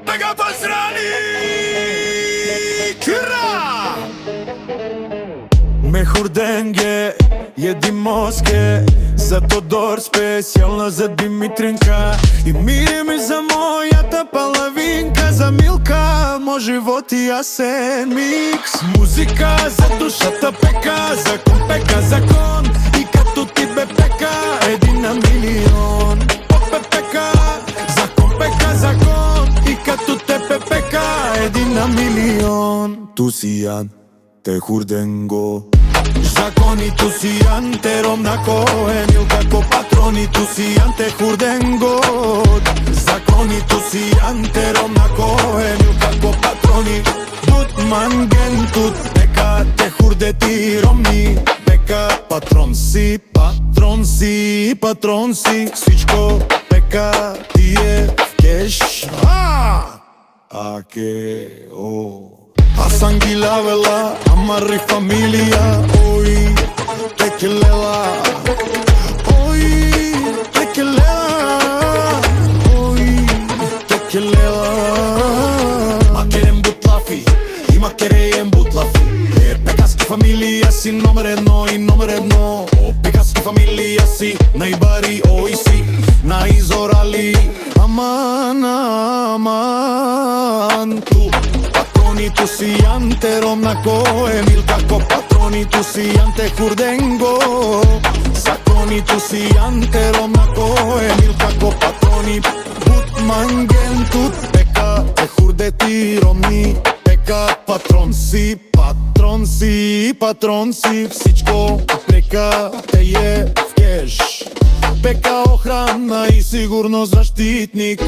Бега посрани кира Мехур денге, еди мозге за Тодор, специјално за Димитринка. И мири ми за мојата палавинка, за Милка, мој живот и јас е микс. Музика за душата пека, закон пека закон. И като ти бе пека, един на милион. Попе пека, закон пека закон. И като те пека, един на милион. Тусијан, те хурденго. Закони тусијан, те ромнако Емил како патрони тусијан, те хурденго. Закони тусијан, те ромнако Емил како патрони. Бутман ген тут, бека те хурдети ромни. Бека патрон си, патрон си, патрон си. Всичко бека ти е в кеш. Аке, о Асан ги лавела, амари фамилија. Ој, текелела. Ој, текелела. Ој, текелела. Макерем бутлафи, и макереем бутлафи. Пекаски фамилија си номер едно и номер едно. Пекаски фамилија си најбари, ој си најзорали. Аман, аман, ту Патрони тусијан, те ромнако Емил како патрони тусијан, те хурденго. Закони тусијан, те ромнако Емил како патрони. Бутман ген тут, бека те хурдети ромни. Бека патрон си, патрон си, патрон си. Всичко бека те е в кеш. Бека охрана и сигурно заштитник.